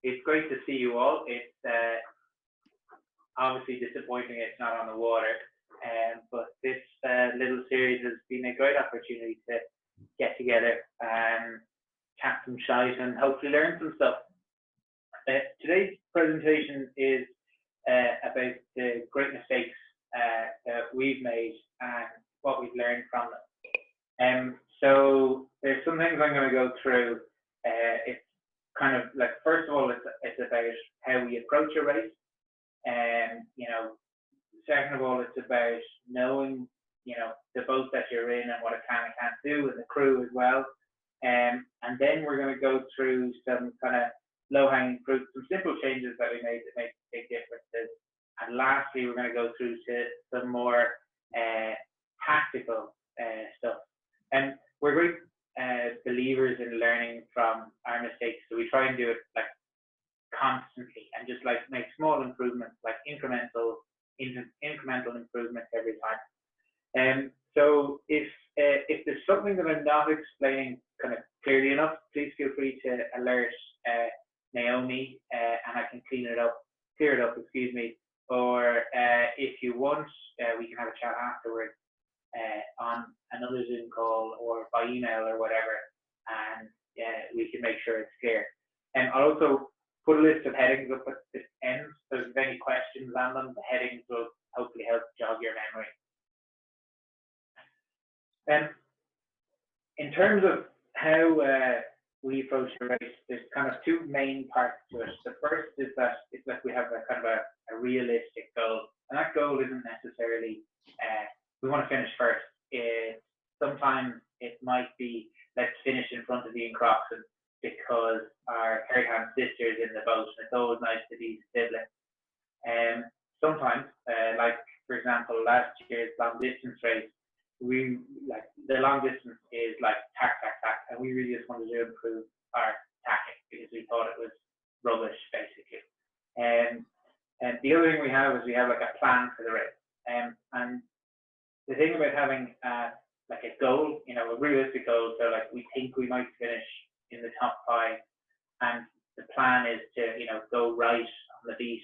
It's great to see you all. It's obviously disappointing it's not on the water, but this little series has been a great opportunity to get together and chat some shite and hopefully learn some stuff. Today's presentation is about the great mistakes that we've made and what we've learned from them. So there's some things I'm going to go through. It's kind of like, first of all, it's about how we approach a race. You know, second of all, it's about knowing, you know, the boat that you're in and what it can and can't do, and the crew as well. And then we're going to go through some kind of low-hanging fruit, some simple changes that we made that make big differences. And lastly, we're going to go through to some more tactical stuff. And we're great believers in learning from our mistakes, so we try and do it like constantly and just like make small improvements, like incremental improvements every time. So if there's something that I'm not explaining kind of clearly enough, please feel free to alert Naomi, and I can clear it up, excuse me. Or if you want, we can have a chat afterwards on another Zoom call or by email or whatever, and we can make sure it's clear. And I'll also put a list of headings up at the end, so if there's any questions on them, the headings will hopefully help jog your memory. In terms of how we approach the race, there's kind of two main parts to it. The first is that it's like we have a kind of a realistic goal, and that goal isn't necessarily we want to finish first. Sometimes it might be let's finish in front of Ian Crofton because our third-hand sister is in the boat, and it's always nice to be sibling. Sometimes, like for example, last year's long distance race, the long distance is like tack, and we really just wanted to improve our tacking because we thought it was rubbish, basically. And the other thing we have is we have like a plan for the race. And the thing about having like a goal, you know, a realistic goal, so like we think we might finish in the top 5, and the plan is to, you know, go right on the beat.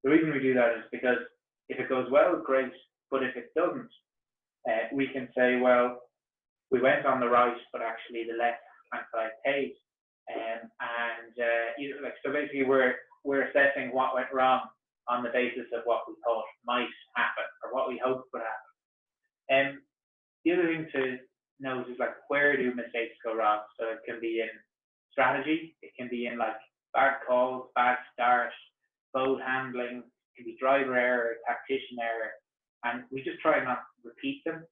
The reason we do that is because if it goes well, great, but if it doesn't, we can say, well, we went on the right, but actually the left-hand side paid. You know, like, so basically we're assessing what went wrong on the basis of what we thought might happen or what we hoped would happen. The other thing to note is like, where do mistakes go wrong? So it can be in strategy, it can be in like bad calls, bad start, boat handling, it can be driver error, tactician error, and we just try not to repeat them.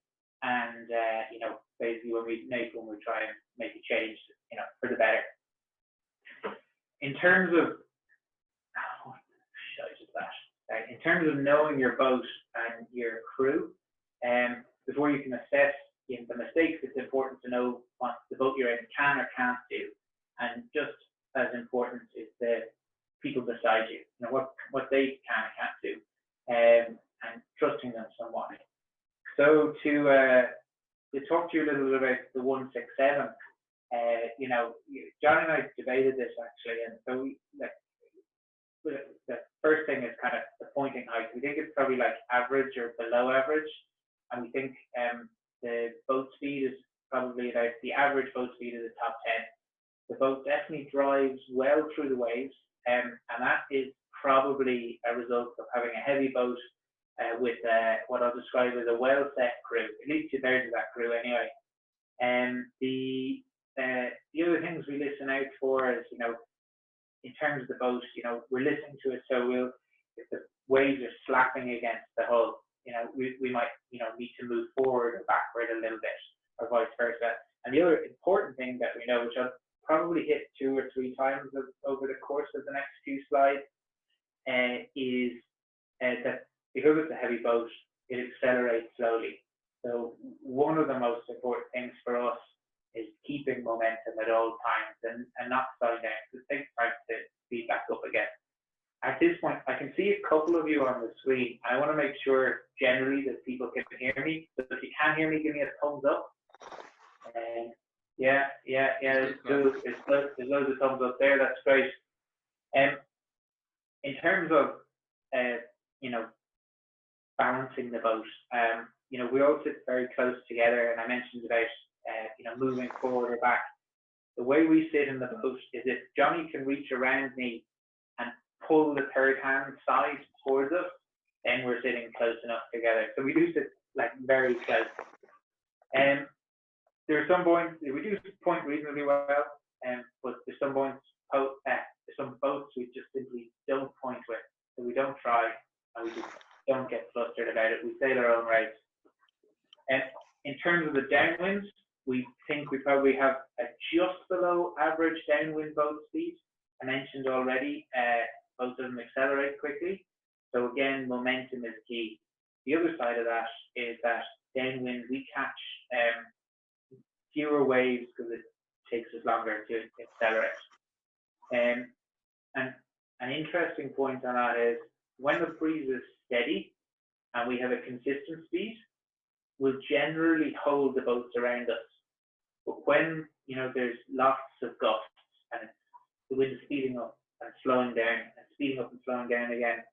And you know, basically when we try and make a change, you know, for the better. In terms of in terms of knowing your boat and your crew, before you can assess the mistakes, it's important to know what the boat you're in can or can't do, and just as important is the people beside you. You know what they can and can't do, and trusting them somewhat. So to talk to you a little bit about the 167, you know, John and I debated this actually, and so the first thing is kind of the pointing height. We think it's probably like average or below average, and we think the boat speed is probably about the average boat speed of the top 10. The boat definitely drives well through the waves, and that is probably a result of having a heavy boat with what I'll describe as a well-set crew, at least 2/3 of that crew anyway. And the other things we listen out for is, you know, in terms of the boat, you know, we're listening to it, so if the waves are slapping against the hull, you know, we might, you know, need to move forward or backward a little bit, or vice versa. And the other important thing that we know, which I'll probably hit 2 or 3 times over the course of the next few slides, is that because it's a heavy boat, it accelerates slowly. So one of the most important things for us is keeping momentum at all times and not slowing down, because it takes time to speed back up again. At this point, I can see a couple of you on the screen. I want to make sure generally that people can hear me. So if you can hear me, give me a thumbs up. Yeah. There's loads of thumbs up there. That's great. In terms of balancing the boat, we all sit very close together, and I mentioned about moving forward or back. The way we sit in the boat is if Johnny can reach around me and pull the third hand side towards us, then we're sitting close enough together. So we do sit like very close. There are some points we do point reasonably well, but there's some points, there's some boats we just simply don't point with, so we don't try, and we just don't get flustered about it. We sail our own race. And in terms of the downwinds, we think we probably have a just below average downwind boat speed. I mentioned already, boat doesn't accelerate quickly, so again, momentum is key. The other side of that is that downwind we catch fewer waves because it takes us longer to accelerate. And an interesting point on that is when the breeze is steady and we have a consistent speed, we'll generally hold the boats around us. But when there's lots of gusts and the wind is speeding up and slowing down and speeding up and slowing down again,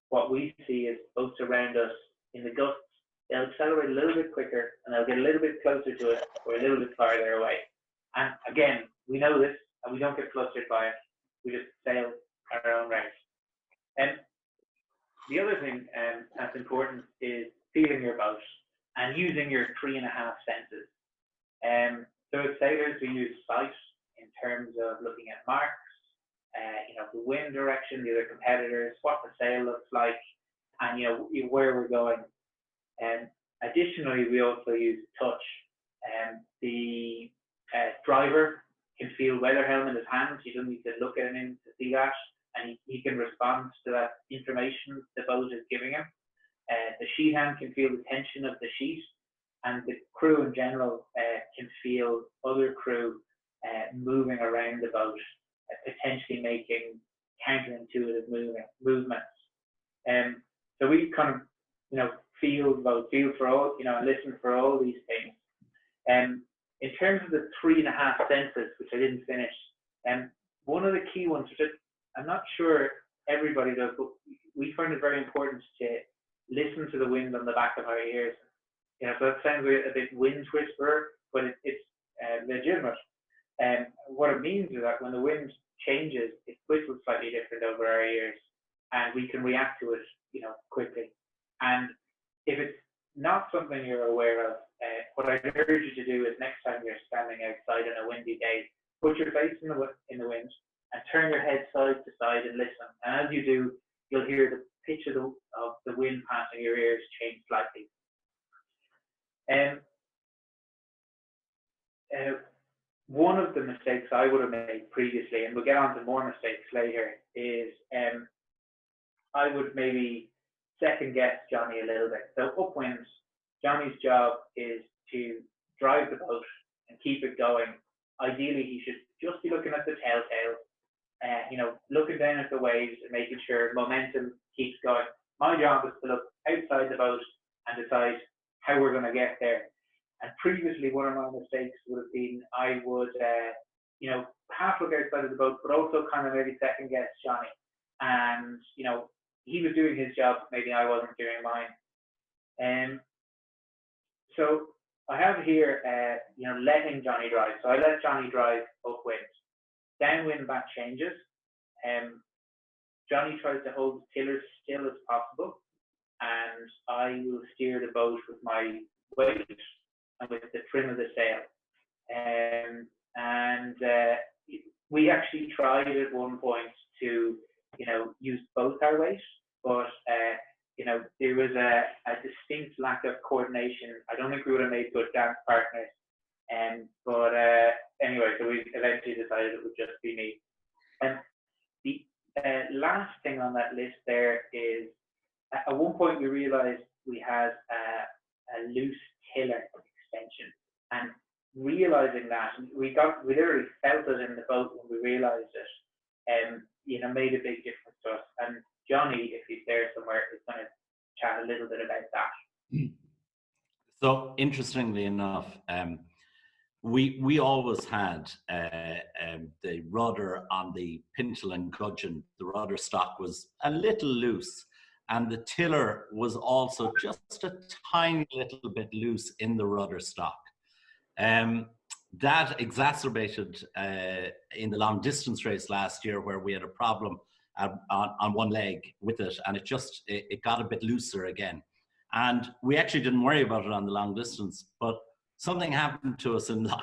what we see is boats around us in the gusts, they'll accelerate a little bit quicker and they'll get a little bit closer to it or a little bit farther away. And again, we know this and we don't get flustered by it. We just sail our own race. And the other thing that's important is feeling your boat and using your 3.5 senses. So as sailors, we use sight in terms of looking at marks, the wind direction, the other competitors, what the sail looks like, and where we're going. Additionally, we also use touch. The driver can feel weather helm in his hands. You don't need to look at him to see that, and he can respond to that information the boat is giving him. The sheet hand can feel the tension of the sheet, and the crew in general can feel other crew moving around the boat, potentially making counterintuitive movements. So we kind of feel for all, and listen for all these things. In terms of the 3.5 senses, which I didn't finish, one of the key ones, which I'm not sure everybody does, but we find it very important to listen to the wind on the back of our ears. So that sounds a bit wind whisperer, but it's legitimate. What it means is that when the wind changes, it whistles slightly different over our ears, and we can react to it, quickly. And if it's not something you're aware of, what I'd urge you to do is next time you're standing outside on a windy day, put your face in the wind and turn your head side to side and listen. And as you do, you'll hear the pitch of the wind passing your ears change slightly. One of the mistakes I would have made previously, and we'll get on to more mistakes later, is I would maybe second guess Johnny a little bit. So upwind, Johnny's job is to drive the boat and keep it going. Ideally, he should just be looking at the telltale, looking down at the waves and making sure momentum keeps going. My job is to look outside the boat and decide how we're going to get there. And previously, one of my mistakes would have been I would, half look outside of the boat, but also kind of maybe second guess Johnny. And, he was doing his job, maybe I wasn't doing mine. So I have here, letting Johnny drive. So I let Johnny drive upwind. Downwind, that changes. Johnny tries to hold the tiller still as possible, and I will steer the boat with my weight and with the trim of the sail. We actually tried at one point to, use both our weight, but there was a distinct lack of coordination. I don't think we would have made good dance partners. But anyway, so we eventually decided it would just be me. And the last thing on that list there is, at one point we realized we had a loose tiller extension, and realizing that, we literally felt it in the boat when we realized it, made a big difference to us. And Johnny, if he's there somewhere, is going to chat a little bit about that. So interestingly enough, we always had the rudder on the pintle and gudgeon. The rudder stock was a little loose, and the tiller was also just a tiny little bit loose in the rudder stock. That exacerbated in the long distance race last year, where we had a problem on one leg with it, and it got a bit looser again. And we actually didn't worry about it on the long distance, but something happened to us in Lough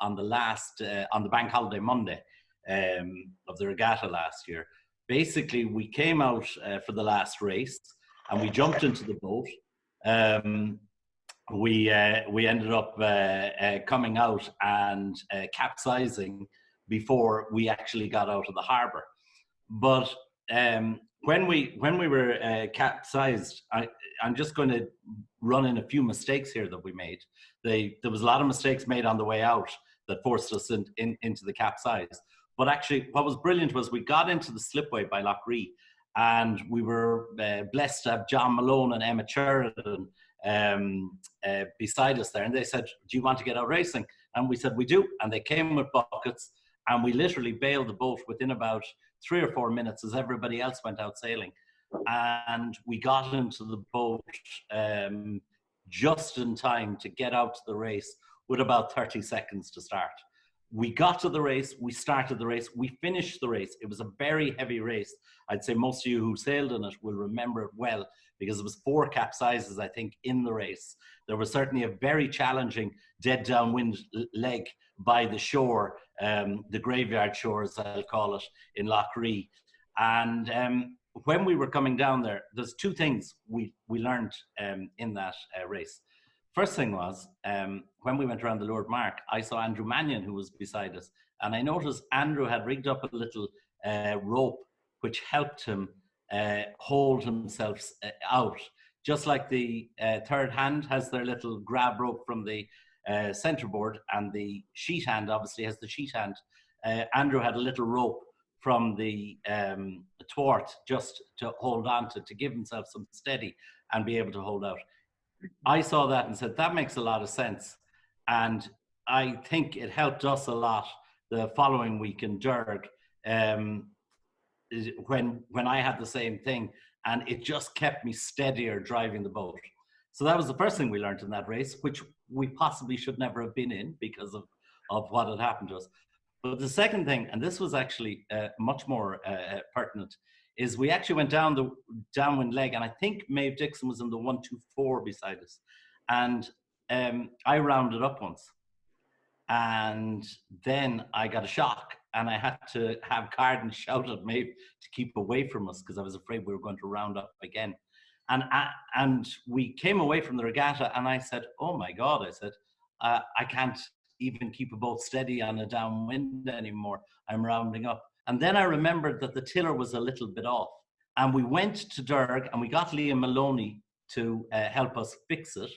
on the bank holiday Monday of the regatta last year. Basically, we came out for the last race, and we jumped into the boat. We ended up coming out and capsizing before we actually got out of the harbour. But when we were capsized, I'm just going to run in a few mistakes here that we made. There was a lot of mistakes made on the way out that forced us into the capsize. But actually, what was brilliant was we got into the slipway by Lough, and we were blessed to have John Malone and Emma Sheridan beside us there. And they said, "Do you want to get out racing?" And we said, "We do." And they came with buckets, and we literally bailed the boat within about 3 or 4 minutes as everybody else went out sailing. And we got into the boat just in time to get out to the race with about 30 seconds to start. We got to the race, we started the race, we finished the race. It was a very heavy race. I'd say most of you who sailed in it will remember it well, because it was 4 capsizes, I think, in the race. There was certainly a very challenging dead downwind leg by the shore, the graveyard shore, as I'll call it, in Lough. And when we were coming down there, there's 2 things we learned in that race. First thing was, when we went around the Lourdes Mark, I saw Andrew Mannion, who was beside us, and I noticed Andrew had rigged up a little rope which helped him hold himself out. Just like the third hand has their little grab rope from the centerboard, and the sheet hand obviously has the sheet hand. Andrew had a little rope from the thwart just to hold on to give himself some steady and be able to hold out. I saw that and said, that makes a lot of sense. And I think it helped us a lot the following week in Derg, when I had the same thing, and it just kept me steadier driving the boat. So that was the first thing we learned in that race, which we possibly should never have been in because of what had happened to us. But the second thing, and this was actually much more pertinent, is we actually went down the downwind leg, and I think Maeve Dixon was in the 124 beside us. And I rounded up once. And then I got a shock, and I had to have Carden shout at Maeve to keep away from us because I was afraid we were going to round up again. And we came away from the regatta, and I said, oh my God, I said, I can't even keep a boat steady on a downwind anymore. I'm rounding up. And then I remembered that the tiller was a little bit off. And we went to Derg, and we got Liam Maloney to help us fix it.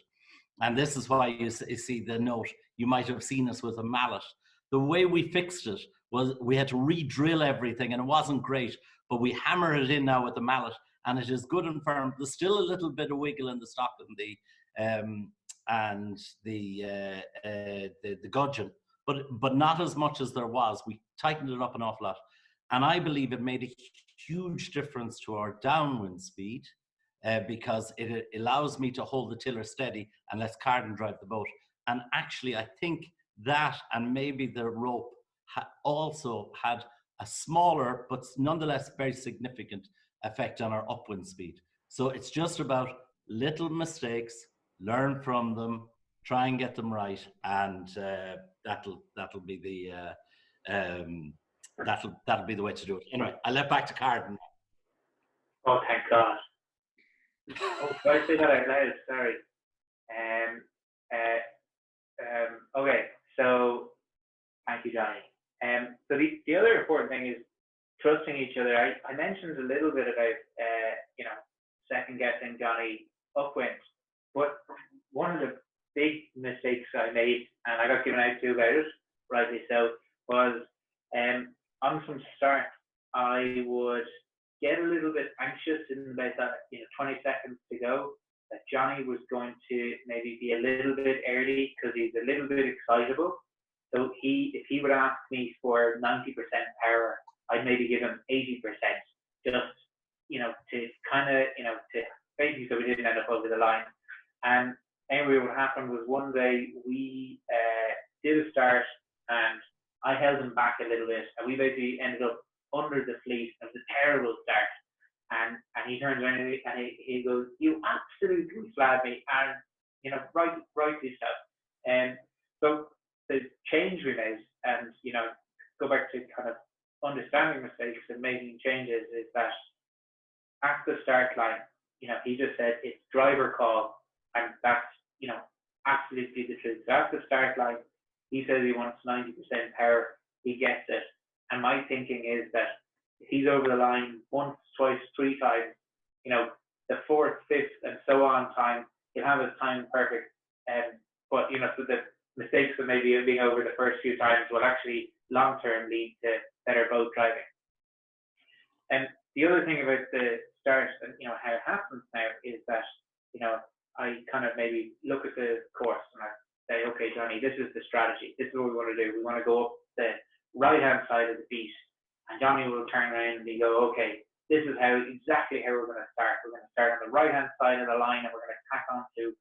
And this is why you see the note, you might have seen us with a mallet. The way we fixed it was we had to re-drill everything, and it wasn't great, but we hammer it in now with the mallet, and it is good and firm. There's still a little bit of wiggle in the stock and the gudgeon, but not as much as there was. We tightened it up an awful lot. And I believe it made a huge difference to our downwind speed, because it allows me to hold the tiller steady and lets Carden drive the boat. And actually, I think that and maybe the rope also had a smaller, but nonetheless very significant effect on our upwind speed. So it's just about little mistakes, learn from them, try and get them right, and that'll be the that'll be the way to do it. Anyway, I left back to Carden. Oh, thank God. Oh, did I say that out loud? Sorry. Okay, so thank you, Johnny. So the other important thing is trusting each other. I mentioned a little bit about second guessing Johnny upwind, but one of the big mistakes I made, and I got given out to about it, rightly so, was on some start I would get a little bit anxious in about that 20 seconds to go, that Johnny was going to maybe be a little bit early because he's a little bit excitable, So if he would ask me for 90% power, I'd maybe give him 80%, just, to kind of, to basically so we didn't end up over the line. And anyway, what happened was one day we did a start and I held him back a little bit, and we basically ended up under the fleet. It was a terrible start. And he turns around and he goes, "You absolutely flagged me," and rightly so. And so the change we made, and go back to kind of understanding mistakes and making changes, is that at the start line, he just said it's driver call, and that's absolutely the truth. So at the start line, he says he wants 90% power, he gets it, and my thinking is that if he's over the line once, twice, three times, the fourth, fifth, and so on time, he'll have his time perfect. But so the mistakes that maybe being over the first few times will actually long term lead to better boat driving. And the other thing about the start and how it happens now is that I kind of maybe look at the course and I say, okay, Johnny, this is the strategy. This is what we want to do. We want to go up the right hand side of the beat. And Johnny will turn around and he go, okay, this is exactly how we're going to start. We're going to start on the right hand side of the line and we're going to tack onto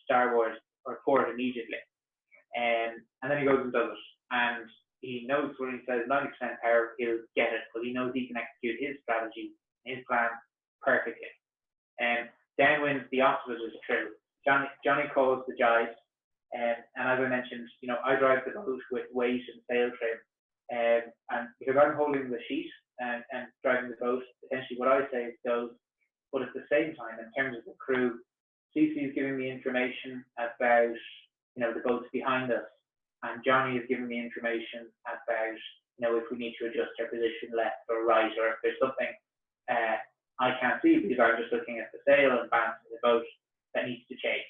starboard or port immediately. And then he goes and does it. And he knows when he says 90% power, he'll get it, but he knows he can execute his strategy, his plan perfectly. And downwind, the opposite is true. Johnny calls the jives. And as I mentioned, I drive the boat with weight and sail trim. And because I'm holding the sheet and driving the boat, essentially what I say goes. But at the same time, in terms of the crew, CC is giving me information about the boats behind us, and Johnny is giving me information about if we need to adjust our position left or right, or if there's something I can't see because I'm just looking at the sail and balance of the boat that needs to change.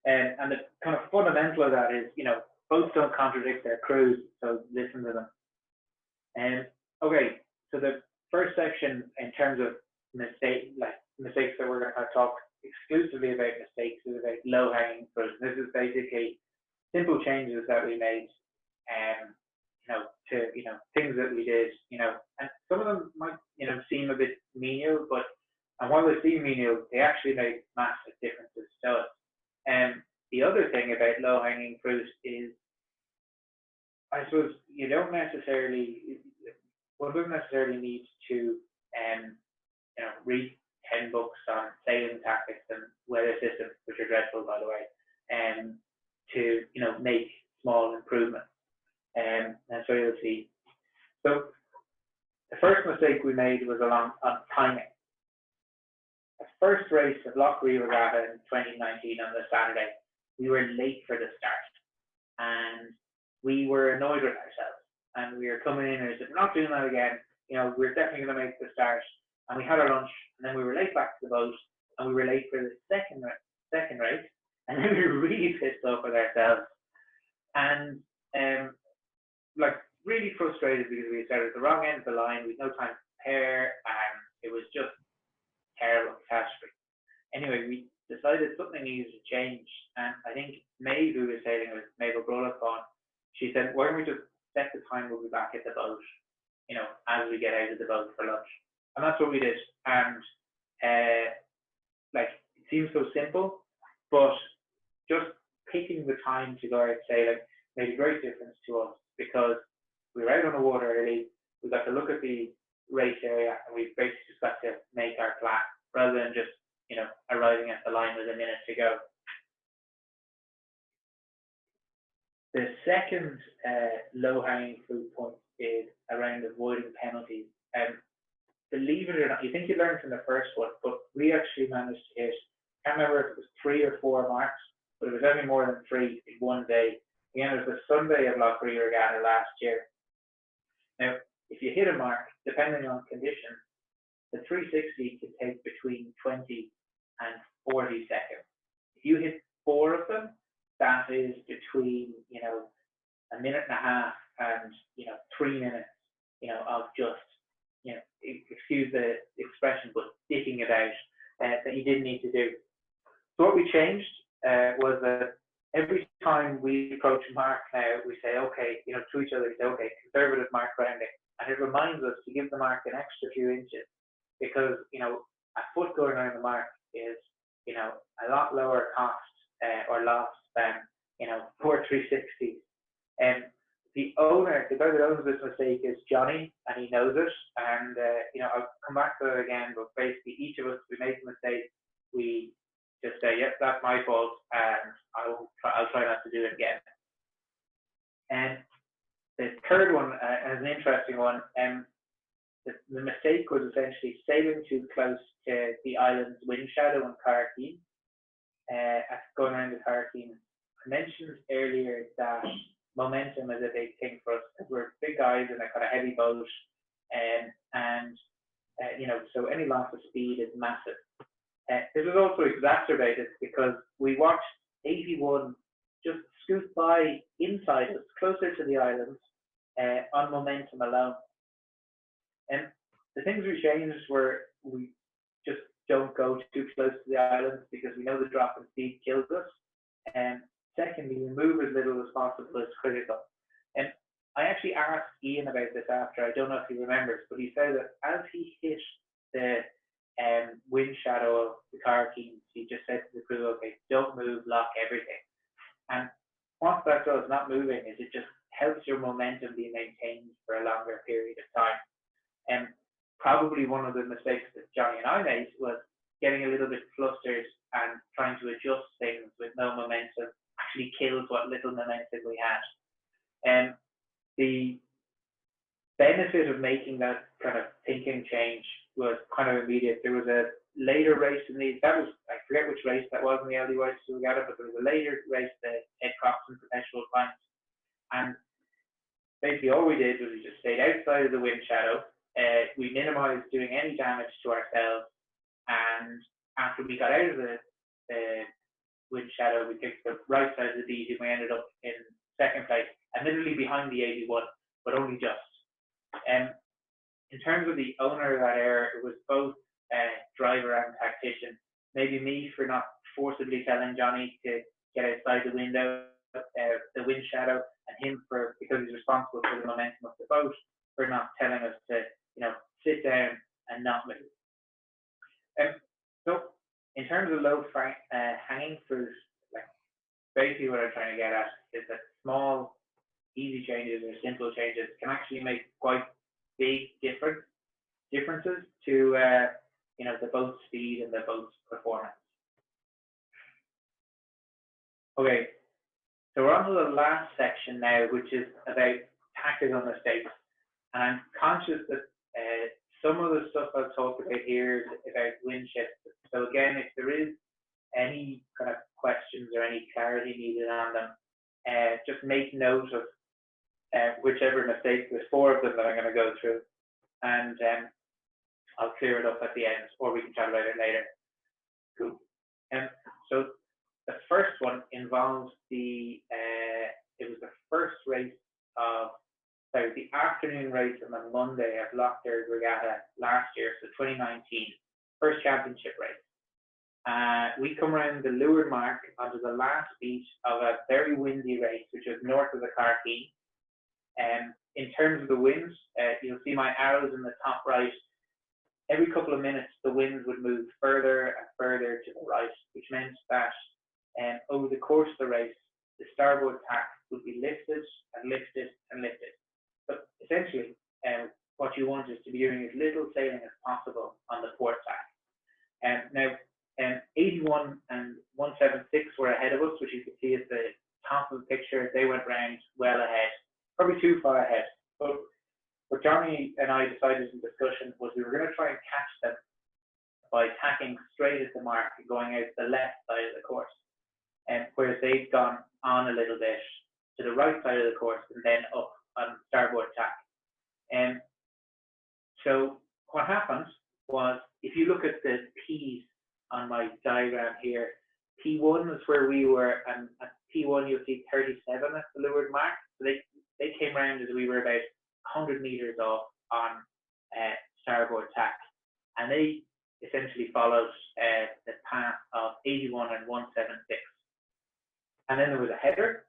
And the kind of fundamental of that is boats don't contradict their crews, so listen to them. Okay, so the first section in terms of mistakes that we're going to talk exclusively about mistakes is about low-hanging fruit. This is basically simple changes that we made, to things that we did, and some of them might seem a bit menial, but while they seem menial, they actually make massive differences to us. And the other thing about low-hanging fruit is, I suppose one doesn't necessarily need to read 10 books on sailing tactics and weather systems, which are dreadful, by the way, to make small improvements. And so you'll see. So the first mistake we made was on timing. The first race of Lough Regatta in 2019 on the Saturday, we were late for the start, and we were annoyed with ourselves. And we were coming in and we said, "We're not doing that again. We're definitely going to make the start." And we had our lunch, and then we were late back to the boat, and we were late for the second race, and then we were really pissed off with ourselves, and really frustrated because we started at the wrong end of the line. We had no time to prepare, and it was just terrible catastrophe. Anyway, we decided something needed to change, and I think Maeve, who was sailing with Mabel Brullock on, she said, "Why don't we just set the time we'll be back at the boat, as we get out of the boat for lunch?" And that's what we did. And it seems so simple, but just picking the time to go out sailing made a great difference to us, because we were out on the water early, we got to look at the race area, and we basically just got to make our plan rather than just arriving at the line with a minute to go. The second low-hanging fruit point is around avoiding penalties. Believe it or not, you think you learned from the first one, but we actually managed to hit, I can't remember if it was 3 or 4 marks, but it was only more than 3 in one day. Again, it was the Sunday of Lough Regatta last year. Now, if you hit a mark, depending on conditions, the 360 can take between 20 and 40 seconds. If you hit 4 of them, that is between, a minute and a half and, 3 minutes, of just, excuse the expression, but dicking about that you didn't need to do. So what we changed was that every time we approach mark now, we say, okay, to each other, we say, okay, conservative mark rounding. And it reminds us to give the mark an extra few inches because, a foot going around the mark is, a lot lower cost or loss than, 4 360s. And the guy that owns this mistake is Johnny, and he knows it. And, I'll come back to it again, but basically each of us, we make a mistake, we just say, yep, that's my fault, and I'll try not to do it again. And the third one is an interesting one. The mistake was essentially sailing too close to the island's wind shadow in Carden, going around the Carden. I mentioned earlier that momentum is a big thing for us because we're big guys in a kind of heavy boat, so any loss of speed is massive. This was also exacerbated because we watched 81 just scoot by inside us, closer to the island, on momentum alone. And the things we changed were we just don't go too close to the island because we know the drop in speed kills us. And secondly, we move as little as possible is critical. And I actually asked Ian about this after. I don't know if he remembers, but he said that as he hit the wind shadow of the Carden, he just said to the crew, okay, don't move, lock everything. And what that does, not moving, is it just helps your momentum be maintained for a longer period of time. And probably one of the mistakes that Johnny and I made was getting a little bit flustered and trying to adjust things with no momentum actually kills what little momentum we had. And the benefit of making that kind of thinking change was kind of immediate. There was a later race in I forget which race that was in the LD White Regatta, but there was a later race, the Ed Crofton Professional Finals. And basically all we did was we just stayed outside of the wind shadow. We minimized doing any damage to ourselves. And after we got out of the wind shadow, we picked the right side of the beat and we ended up in second place, admittedly behind the 81, but only just. In terms of the owner of that era, it was both driver and tactician. Maybe me for not forcibly telling Johnny to get outside the window, the wind shadow, and him because he's responsible for the momentum of the boat, for not telling us to, sit down and not move. So, in terms of low hanging fruit, basically what I'm trying to get at is that small, easy changes or simple changes can actually make quite big differences to the boat's speed and the boat's performance. Okay, so we're on to the last section now, which is about tactical mistakes. And I'm conscious that some of the stuff I've talked about here is about wind shifts. So again, if there is any kind of questions or any clarity needed on them, just make note of whichever mistake. There's 4 of them that I'm going to go through, and I'll clear it up at the end, or we can chat about it later. Cool. So the first one involves it was the first race the afternoon race on the Monday at Lough Regatta last year, so 2019, first championship race. We come around the leeward mark onto the last beach of a very windy race, which was north of the Carden. In terms of the winds, you'll see my arrows in the top right. Every couple of minutes, the winds would move further and further to the right, which meant that over the course of the race, the starboard tack would be lifted and lifted and lifted. But essentially, what you want is to be doing as little sailing as possible on the port tack. Now, 81 and 176 were ahead of us, which you can see at the top of the picture. They went round well ahead, probably too far ahead. But what Johnny and I decided in discussion was we were going to try and catch them by tacking straight at the mark and going out the left side of the course. Whereas they'd gone on a little bit to the right side of the course and then up on starboard tack. So what happened was, if you look at the P's on my diagram here, P1 is where we were, and at P1 you'll see 37 at the leeward mark. So they came round as we were about 100 meters off on starboard tack, and they essentially followed the path of 81 and 176. And then there was a header,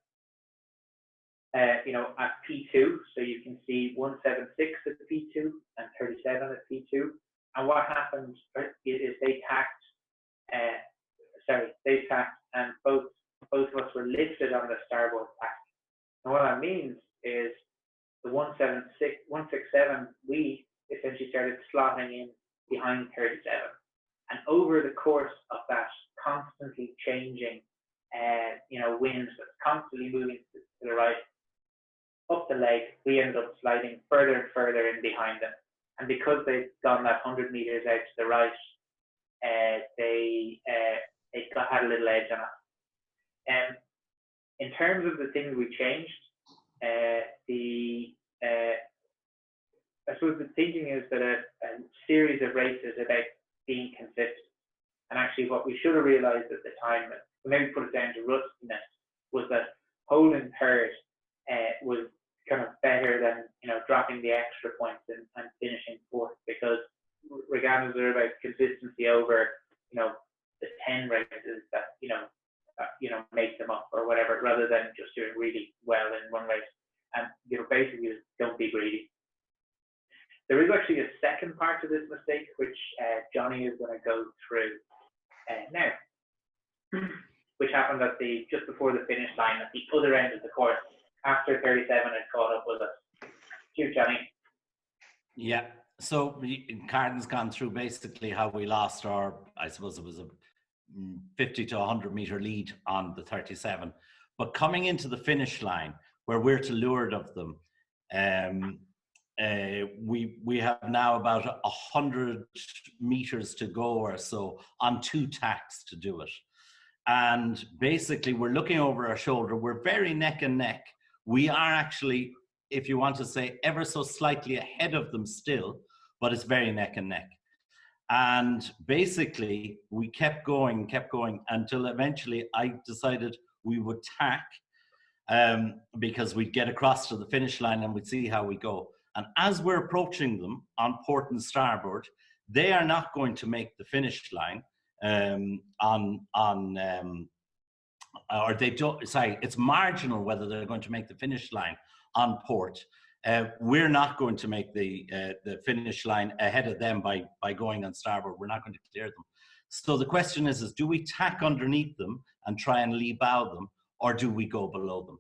you know, at P2. So you can see 176 at P2 and 37 at P2. And what happened is they tacked, and both of us were lifted on the starboard tack. And what that means is the 167, we essentially started slotting in behind 37. And over the course of that constantly changing, you know, wind that's constantly moving to the right, up the leg, we ended up sliding further and further in behind them. And because they'd gone that 100 meters out to the right, they had a little edge on us. In terms of the things we changed, I suppose the thinking is that a series of races about being consistent. And actually what we should have realized at the time, we maybe put it down to rustiness, was that holding third was kind of better than, you know, dropping the extra points and finishing fourth, because regattas are about consistency over, you know, the 10 races that, you know, make them up or whatever, rather than just doing really well in one race. And, you know, basically just don't be greedy. There is actually a second part to this mistake, which Johnny is going to go through now, which happened at just before the finish line at the other end of the course, after 37 had caught up with us. Cheers, Johnny. Yeah, so Carden's gone through basically how we lost our, I suppose it was a 50 to 100 meter lead on the 37. But coming into the finish line, where we're to leeward of them, we have now about 100 meters to go or so on 2 tacks to do it. And basically we're looking over our shoulder. We're very neck and neck. We are actually, if you want to say, ever so slightly ahead of them still, but it's very neck and neck. And basically we kept going until eventually I decided we would tack, because we'd get across to the finish line and we'd see how we go. And as we're approaching them on port and starboard, they are not going to make the finish line or they don't, sorry, it's marginal whether they're going to make the finish line on port. We're not going to make the finish line ahead of them by going on starboard. We're not going to clear them. So the question is do we tack underneath them and try and lee bow them, or do we go below them?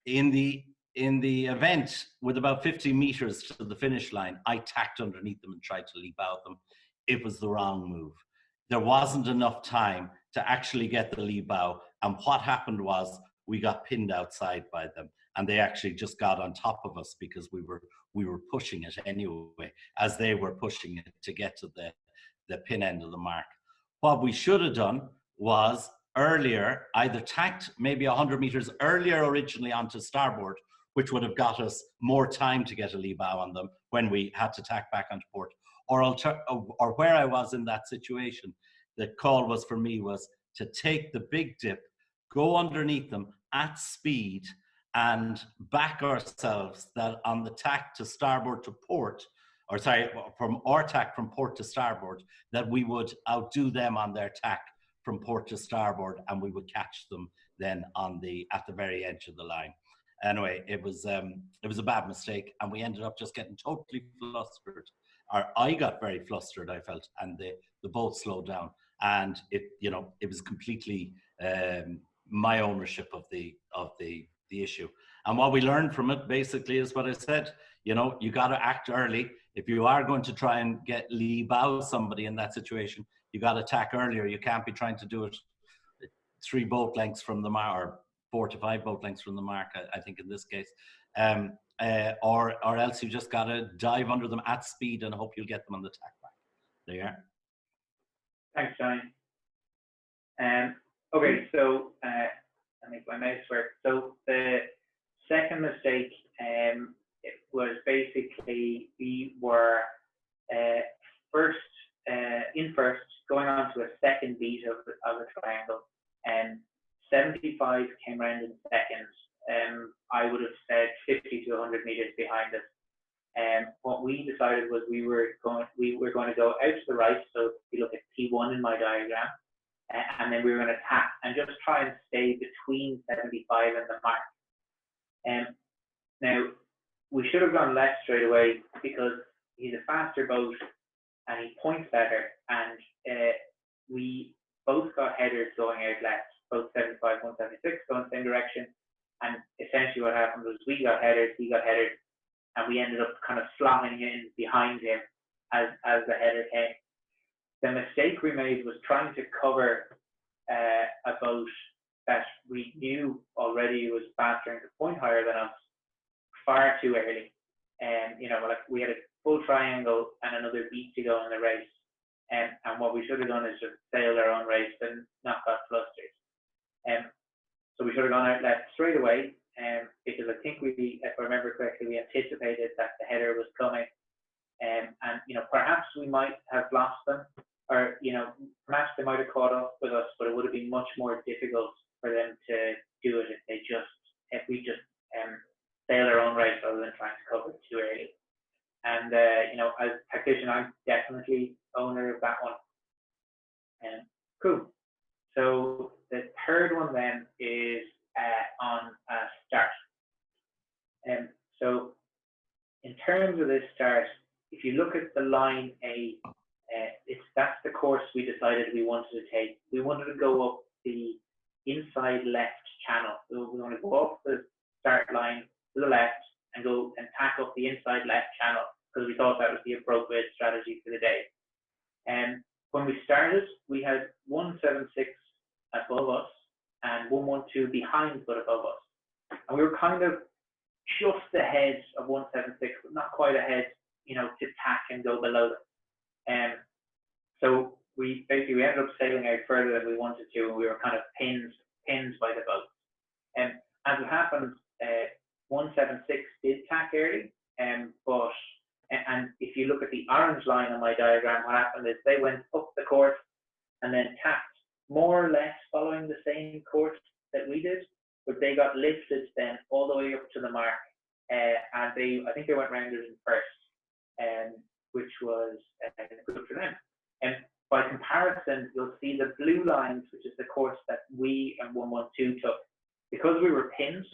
In the event with about 50 meters to the finish line, I tacked underneath them and tried to lee bow them. It was the wrong move. There wasn't enough time to actually get the lee bow. And what happened was we got pinned outside by them, and they actually just got on top of us because we were pushing it anyway, as they were pushing it to get to the pin end of the mark. What we should have done was earlier, either tacked maybe 100 meters earlier originally onto starboard, which would have got us more time to get a lee bow on them when we had to tack back onto port. Or where I was in that situation, the call was for me was to take the big dip, go underneath them at speed, and back ourselves that on the tack to starboard to port, or sorry, from our tack from port to starboard, that we would outdo them on their tack from port to starboard, and we would catch them then at the very edge of the line. Anyway, it was a bad mistake, and we ended up just getting totally flustered. Or I got very flustered, I felt, and the boat slowed down, and it was completely my ownership of the issue. And what we learned from it basically is what I said. You got to act early. If you are going to try and lee bow somebody in that situation, you got to attack earlier. You can't be trying to do it 3 boat lengths from the mark, or 4 to 5 boat lengths from the mark, I think in this case. Or else you just got to dive under them at speed and hope you'll get them on the tack back. There you are. Thanks, Johnny. Okay, so I make my mouse work. So the second mistake, it was basically we were first, going on to a second beat of a triangle, and 75 came round in second. I would have said 50 to 100 meters behind us. What we decided was we were going to go out to the right. So if you look at P1 in my diagram, and then we were going to tack and just try and stay between 75 and the mark. Now, we should have gone left straight away because he's a faster boat and he points better, and we both got headers going out left, both 75, 176 going the same direction, and essentially what happened was we got headers, he got headers, and we ended up kind of slotting in behind him as the header came. The mistake we made was trying to cover a boat that we knew already was faster and could point higher than us far too early. And like we had a full triangle and another beat to go in the race. And what we should have done is just sailed our own race and not got flustered. So we should have gone out left straight away, because I think if I remember correctly, we anticipated that the header was coming. And perhaps we might have lost them, or perhaps they might have caught up with us, but it would have been much more difficult for them to do it if we just sail our own race rather than trying to cover it too early. And as a tactician, I'm definitely owner of that one. Cool. So the third one then is on start. So in terms of this start, if you look at the line A, that's the course we decided we wanted to take. We wanted to go up the inside left channel. So we want to go up the start line to the left and go and tack up the inside left channel, because we thought that was the appropriate strategy for the day. And when we started, we had 176 above us and 112 behind but above us. And we were kind of just ahead of 176, but not quite ahead, to tack and go below them. So we ended up sailing out further than we wanted to, and we were kind of pinned by the boat. And as it happened, 176 did tack early, but if you look at the orange line on my diagram, what happened is they went up the course and then tacked, more or less following the same course that we did, but they got lifted then all the way up to the mark, and I think they went rounded in first, which was good for them. And by comparison, you'll see the blue lines, which is the course that we and 112 took. Because we were pinned,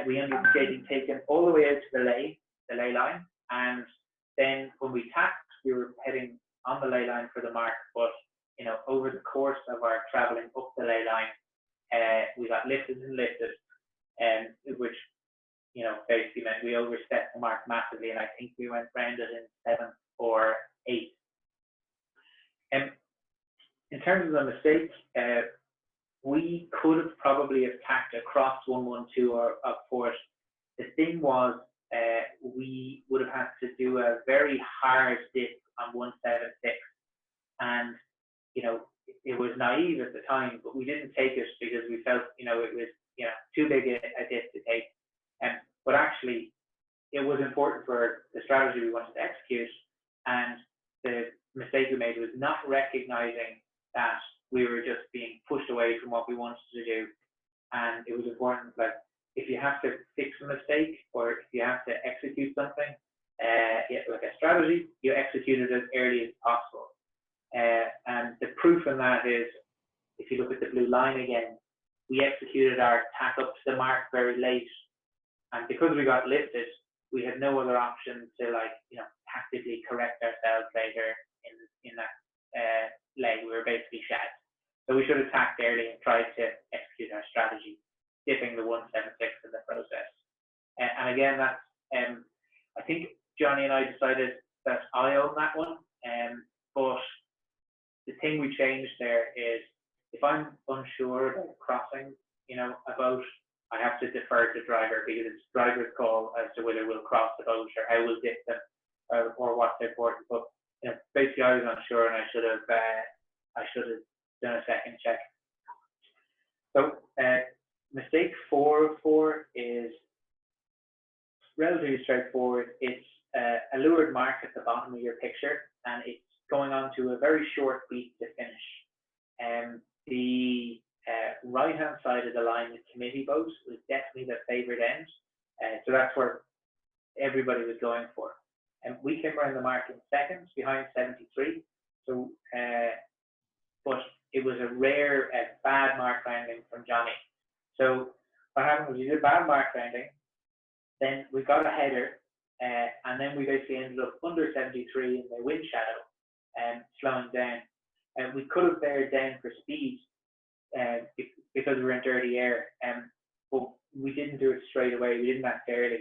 we ended up getting taken all the way out to the ley line, and then when we tacked, we were heading on the ley line for the mark. But over the course of our traveling up the ley line, we got lifted, which basically meant we overstepped the mark massively, and I think we went rounded in 7 or 8. In terms of the mistake, we could have probably have tacked across 112 or up for it. The thing was, we would have had to do a very hard dip on 176, and it was naive at the time, but we didn't take it because we felt it was too big a dip to take. But actually, it was important for the strategy we wanted to execute, and the mistake we made was not recognizing that we were just being pushed away from what we wanted to do. And it was important that if you have to fix a mistake or if you have to execute something, like a strategy, you execute it as early as possible. And the proof in that is, if you look at the blue line again, we executed our tack up to the mark very late. And because we got lifted, we had no other option to tactically correct ourselves later in that leg. We were basically shat. So we should have tacked early and tried to execute our strategy, dipping the 176 in the process. And again, that's I think Johnny and I decided that I own that one. But the thing we changed there is, if I'm unsure about crossing, a boat, I have to defer to driver, because it's driver's call as to whether we'll cross the boat or how we'll dip them, or what's important. But basically, I was unsure, and I should have done a second check. So mistake 4 of 4 is relatively straightforward. It's a lured mark at the bottom of your picture, and it's going on to a very short beat to finish. The right-hand side of the line, the committee boat, was definitely the favourite end. So that's where everybody was going for. And we came around the mark in seconds, behind 73. So, but it was a rare, bad mark landing from Johnny. So what happened was, he did a bad mark landing, Then we got a header, and then we basically ended up under 73 in the wind shadow, slowing down. And we could have bared down for speed because we were in dirty air, but we didn't do it straight away. We didn't act early.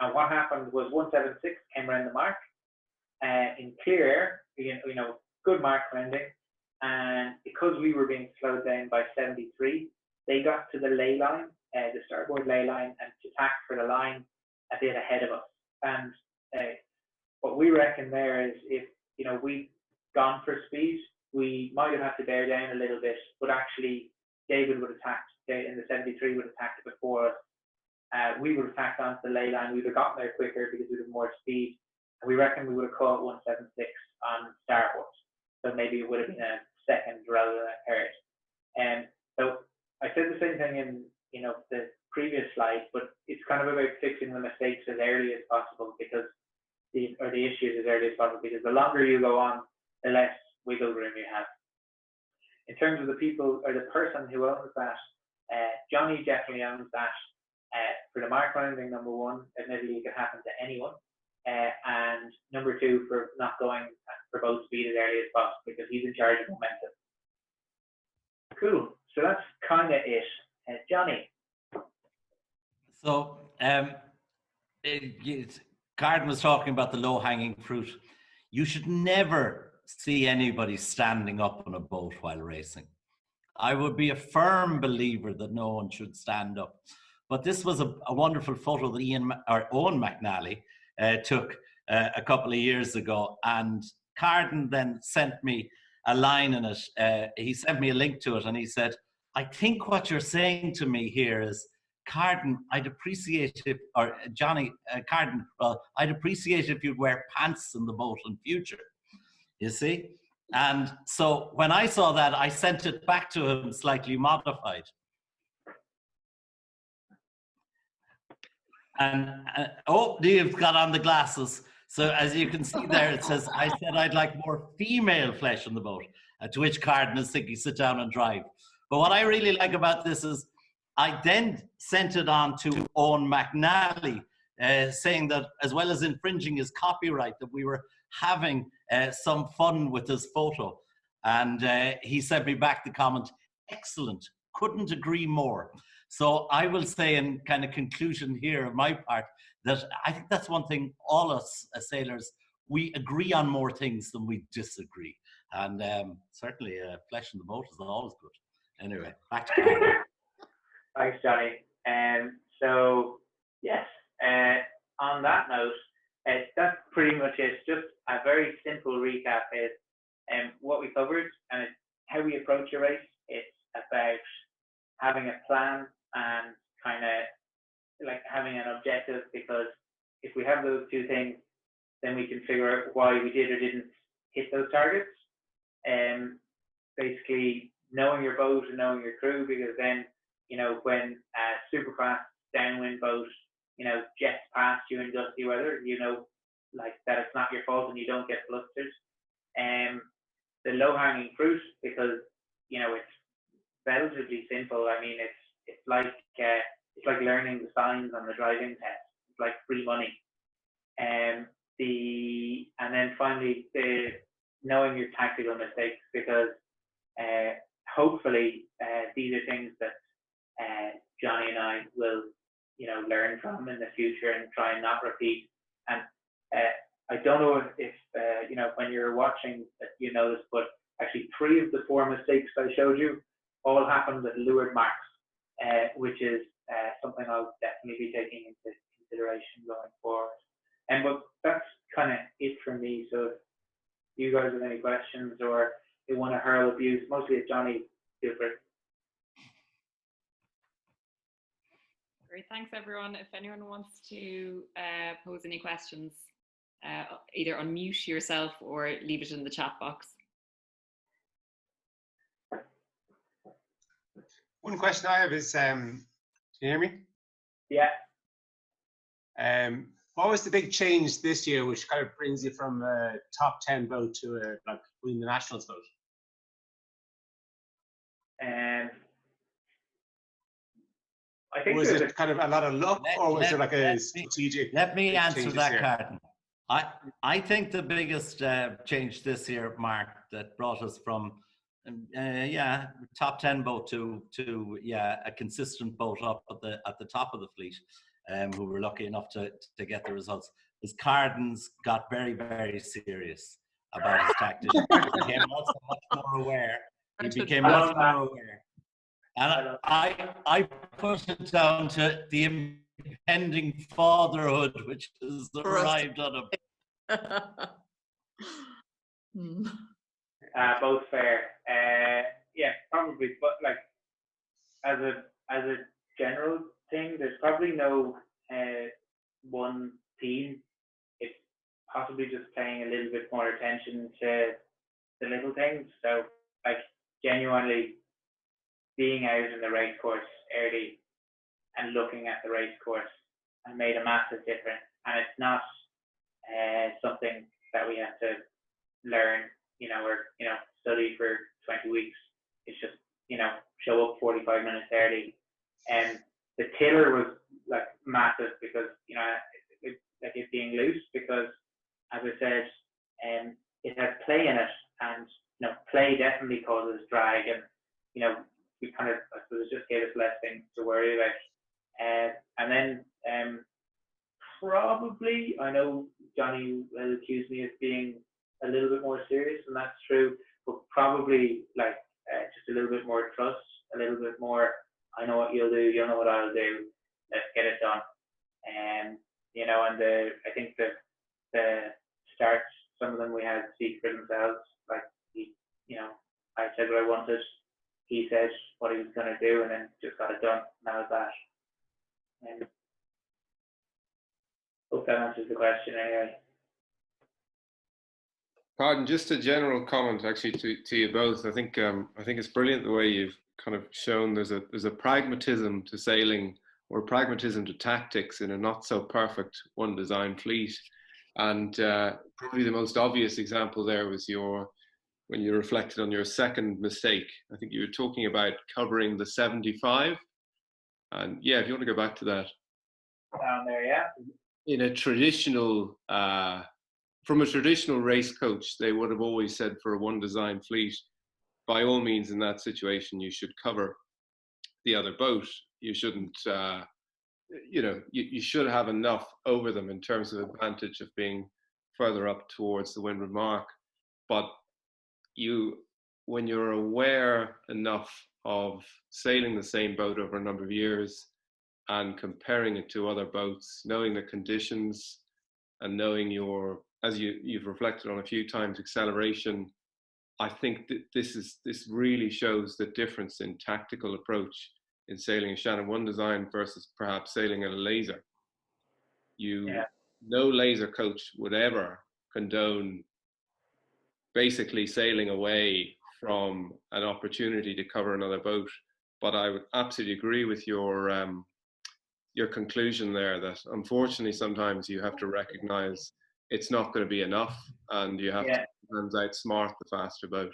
And what happened was 176 came around the mark in clear air, you know, good mark landing. And because we were being slowed down by 73, they got to the lay line, the starboard lay line, and to tack for the line a bit ahead of us. And what we reckon there is, if you know we'd gone for speed, we might have had to bear down a little bit, but actually David would have tacked in the 73 would have tacked before us. We would have tacked onto the lay line. We would have gotten there quicker because we had more speed. And we reckon we would have caught 176 on starboard. So maybe it would have been a second rather than a third. And so I said the same thing in the previous slide, but it's kind of about fixing the mistakes as early as possible because the issues as early as possible, because the longer you go on, the less wiggle room you have. In terms of the people or the person who owns that, Johnny definitely owns that. For the mark rounding, number one, admittedly it can happen to anyone. And number two, for not going for boat speed as early as possible because he's in charge of momentum. Cool. So that's kind of it. Johnny. So, Carden was talking about the low-hanging fruit. You should never see anybody standing up on a boat while racing. I would be a firm believer that no one should stand up. But this was a wonderful photo that Owen McNally took a couple of years ago, and Carden then sent me a line in it. He sent me a link to it, and he said, I think what you're saying to me here is, Carden, I'd appreciate if, or Johnny, Carden, well, I'd appreciate if you'd wear pants in the boat in future, you see? And so when I saw that, I sent it back to him slightly modified. And Dave's got on the glasses. So as you can see there, it says, I said I'd like more female flesh in the boat, to which Carden is thinking, sit down and drive. But what I really like about this is I then sent it on to Owen McNally, saying that as well as infringing his copyright, that we were having some fun with this photo. And he sent me back the comment, excellent, couldn't agree more. So I will say in kind of conclusion here of my part, that I think that's one thing all us as sailors, we agree on more things than we disagree. And certainly flesh in the boat is always good. Anyway, back to Carden. Thanks, Johnny. So, yes, on that note, that's pretty much it. Just a very simple recap is what we covered and how we approach a race. It's about having a plan and kind of like having an objective, because if we have those two things, then we can figure out why we did or didn't hit those targets. Basically, knowing your boat and knowing your crew, because then, you know, when a super fast downwind boat, you know, jets past you in dusty weather, you know, like that it's not your fault and you don't get flustered. The low-hanging fruit, because, you know, it's relatively simple. I mean, it's like learning the signs on the driving test. It's like free money. And then finally, knowing your tactical mistakes, because hopefully these are things that Johnny and I will, you know, learn from in the future and try and not repeat. And I don't know if you know, when you're watching, you notice, but actually 3 of the 4 mistakes I showed you all happened with leeward marks, which is something I'll definitely be taking into consideration going forward. But that's kind of it for me. So if you guys have any questions or you want to hurl abuse, mostly at Johnny, feel free. Great, thanks everyone. If anyone wants to pose any questions, either unmute yourself or leave it in the chat box. One question I have is, can you hear me? Yeah. What was the big change this year, which kind of brings you from a top 10 boat to like winning the nationals boat? I think Was it kind of a lot of luck, or was there like a strategic? Let me answer changes that, here? Carden. I think the biggest change this year, Mark, that brought us from top 10 boat to a consistent boat up at the top of the fleet, who were lucky enough to get the results, is Carden's got very, very serious about his tactics. He became also much more aware. He became much more aware. And I put it down to the impending fatherhood which has arrived on him. Both fair. Yeah, probably. But like as a general thing, there's probably no one theme. It's possibly just paying a little bit more attention to the little things. So like genuinely being out in the race course early and looking at the race course and made a massive difference. And it's not something that we have to learn, or study for 20 weeks. It's just, show up 45 minutes early. And the tiller was like massive because, it being loose, because as I said, it has play in it, and play definitely causes drag, and we kind of, I suppose, it just gave us less things to worry about. And then probably, I know Johnny will accuse me of being a little bit more serious, and that's true, but probably like just a little bit more trust, a little bit more, I know what you'll do, you'll know what I'll do, let's get it done. And I think the starts, some of them we had speak for themselves. Like I said what I wanted, he said what he was going to do, and then just got it done. And that was that. And hope that answers the question anyway. Pardon, just a general comment actually to you both. I think it's brilliant the way you've kind of shown there's a pragmatism to sailing, or pragmatism to tactics in a not so perfect One Design fleet. And probably the most obvious example there was when you reflected on your second mistake. I think you were talking about covering the 75. And yeah, if you want to go back to that. Down there, yeah. In a traditional, from a traditional race coach, they would have always said for a One Design fleet, by all means in that situation, you should cover the other boat. You shouldn't, you should have enough over them in terms of advantage of being further up towards the windward mark. But when you're aware enough of sailing the same boat over a number of years and comparing it to other boats, knowing the conditions and knowing as you've reflected on a few times, acceleration, I think that this really shows the difference in tactical approach in sailing a Shannon One Design versus perhaps sailing at a laser. No laser coach would ever condone basically sailing away from an opportunity to cover another boat. But I would absolutely agree with your conclusion there that unfortunately sometimes you have to recognize it's not going to be enough, and you have to sometimes outsmart the faster boat.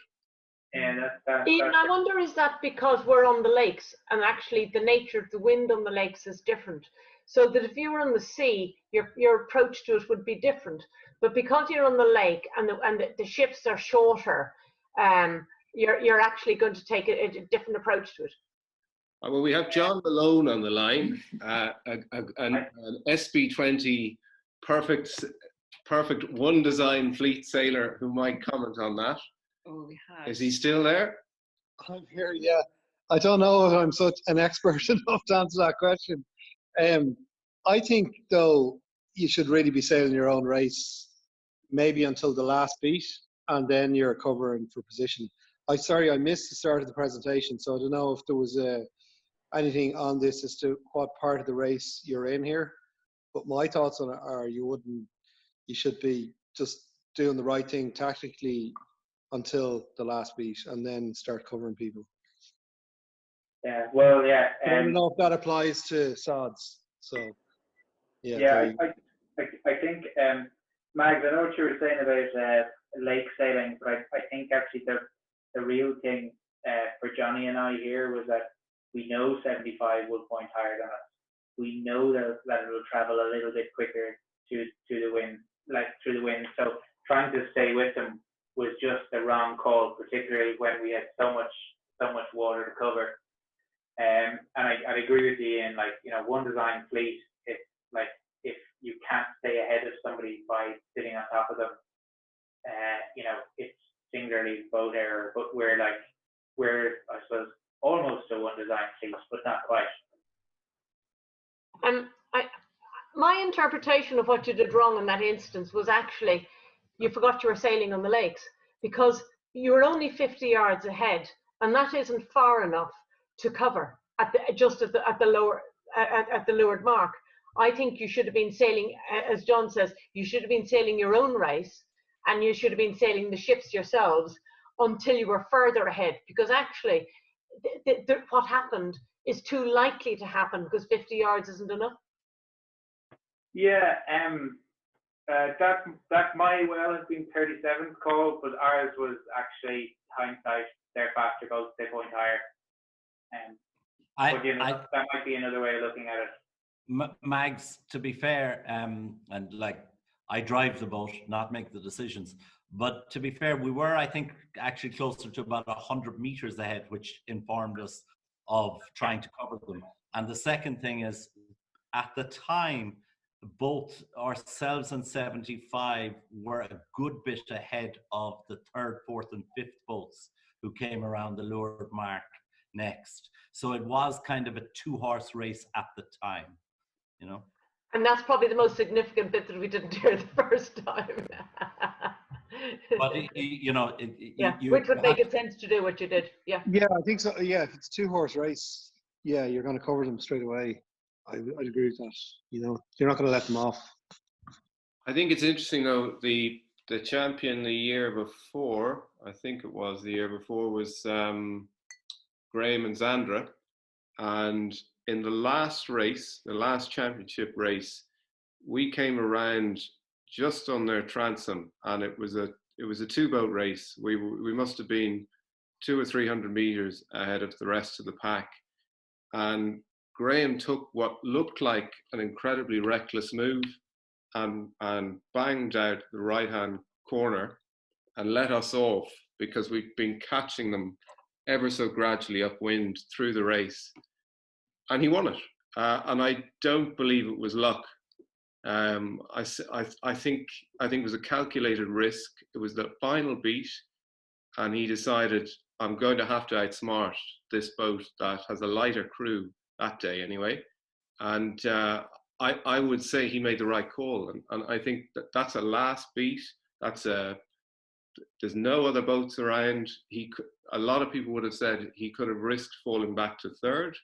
Ian, I wonder, is that because we're on the lakes and actually the nature of the wind on the lakes is different? So that if you were on the sea, your approach to it would be different. But because you're on the lake and the ships are shorter, you're actually going to take a different approach to it. Well, we have John Malone on the line, an SB20 perfect One Design fleet sailor who might comment on that. Oh, we have. Is he still there? I'm here, yeah. I don't know if I'm such an expert enough to answer that question. I think, though, you should really be sailing your own race, maybe until the last beat, and then you're covering for position. Sorry, I missed the start of the presentation, so I don't know if there was anything on this as to what part of the race you're in here. But my thoughts on it are you should be just doing the right thing tactically until the last beat, and then start covering people. Yeah, well, yeah. I don't know if that applies to sods. So, yeah. Yeah, I think, Mags, I know what you were saying about lake sailing, but I think actually the real thing for Johnny and I here was that We know 75 will point higher than us. We know that it will travel a little bit quicker to the wind, like through the wind. So trying to stay with them was just the wrong call, particularly when we had so much water to cover. And I'd agree with you in, like, you know, One Design fleet, it's like, if you can't stay ahead of somebody by sitting on top of them, you know, it's singularly boat error. But we're I suppose almost a One Design fleet, but not quite. My interpretation of what you did wrong in that instance was actually you forgot you were sailing on the lakes, because you were only 50 yards ahead, and that isn't far enough to cover at the leeward mark. I think you should have been sailing, as John says, you should have been sailing your own race, and you should have been sailing the ships yourselves until you were further ahead, because actually what happened is too likely to happen, because 50 yards isn't enough. Yeah, that might well have been 37's call, but ours was actually hindsight. They're faster boats, they point higher. But you know, that might be another way of looking at it. Mags, to be fair, and like, I drive the boat, not make the decisions. But to be fair, we were, I think, actually closer to about 100 meters ahead, which informed us of trying to cover them. And the second thing is, at the time, both ourselves and 75 were a good bit ahead of the third, fourth, and fifth boats who came around the leeward mark next. So it was kind of a two-horse race at the time, you know. And that's probably the most significant bit that we didn't hear the first time. But you know, which would make it sense to do what you did. Yeah. Yeah, I think so. Yeah, if it's a two-horse race, yeah, you're going to cover them straight away. I'd agree with that. You know, you're not going to let them off. I think it's interesting though. The champion the year before, I think it was the year before, was Graham and Zandra, and in the last race, the last championship race, we came around just on their transom, and it was a two-boat race. We must have been 200 or 300 meters ahead of the rest of the pack, and Graham took what looked like an incredibly reckless move and banged out the right-hand corner and let us off, because we've been catching them ever so gradually upwind through the race. And he won it. And I don't believe it was luck. I think it was a calculated risk. It was the final beat, and he decided, I'm going to have to outsmart this boat that has a lighter crew that day anyway. And I would say he made the right call. And I think that's a last beat. There's no other boats around. A lot of people would have said he could have risked falling back to third,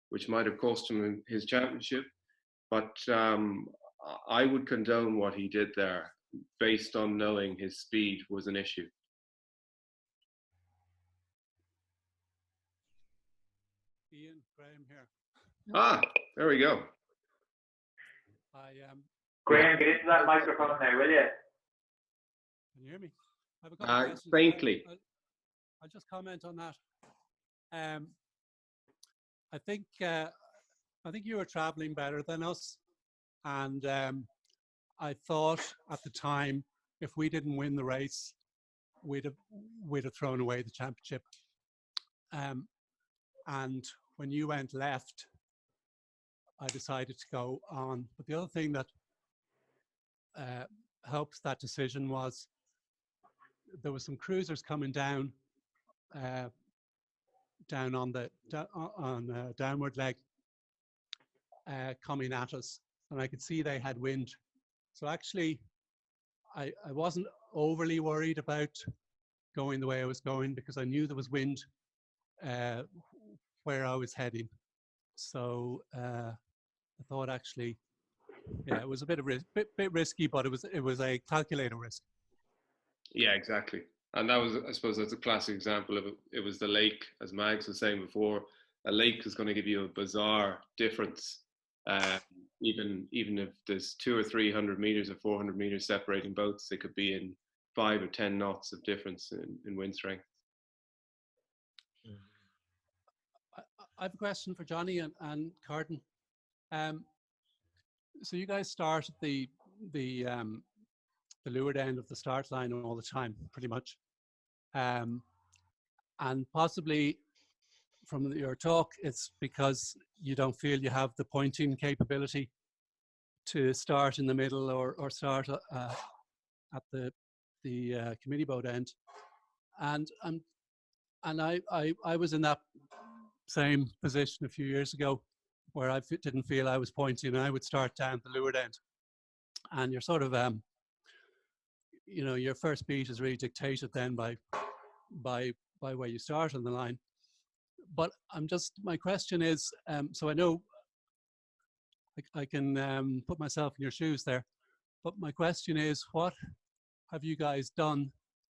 which might have cost him his championship. But I would condone what he did there, based on knowing his speed was an issue. Ian, Graham here. Ah, there we go. Graham, get into that microphone there, will you? Can you hear me? I have a couple of questions. Faintly. I'll just comment on that. I think you were traveling better than us, and I thought at the time, if we didn't win the race, we'd have thrown away the championship. And when you went left, I decided to go on. But the other thing that helps that decision was there were some cruisers coming down on the downward leg, coming at us, and I could see they had wind. So actually, I wasn't overly worried about going the way I was going, because I knew there was wind where I was heading. So I thought actually, yeah, it was a bit risky, but it was a calculated risk. Yeah, exactly. And that was, I suppose, that's a classic example of it. It was the lake, as Mags was saying before. A lake is going to give you a bizarre difference. Even if there's 200 or 300 meters or 400 meters separating boats, they could be in 5 or 10 knots of difference in wind strength. I have a question for Jonny and Carden. So you guys start at the leeward end of the start line all the time, pretty much, and possibly from your talk, it's because you don't feel you have the pointing capability to start in the middle or start at the committee boat end, and I was in that same position a few years ago, where I didn't feel I was pointing, and I would start down the leeward end, and you're sort of you know, your first beat is really dictated then by where you start on the line. But my question is, so I know I can put myself in your shoes there, but my question is, what have you guys done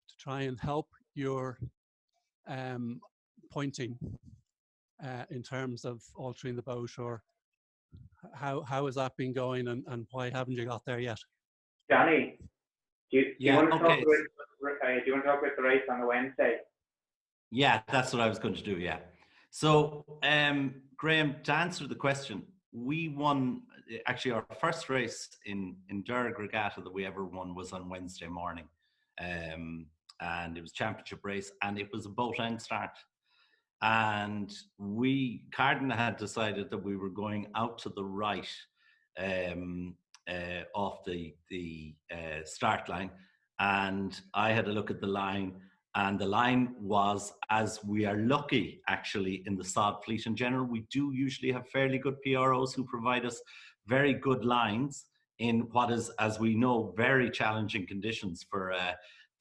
to try and help your pointing in terms of altering the boat, or how has that been going, and why haven't you got there yet? Jonny, do you want to talk okay. about the race on the Wednesday? Yeah, that's what I was going to do, yeah. So, Graham, to answer the question, we won, actually our first race in Derg Regatta that we ever won was on Wednesday morning. And it was a championship race, and it was a boat end start. And Carden had decided that we were going out to the right off the start line. And I had a look at the line, and the line was, as we are lucky actually in the sod fleet in general, we do usually have fairly good PROs who provide us very good lines in what is, as we know, very challenging conditions for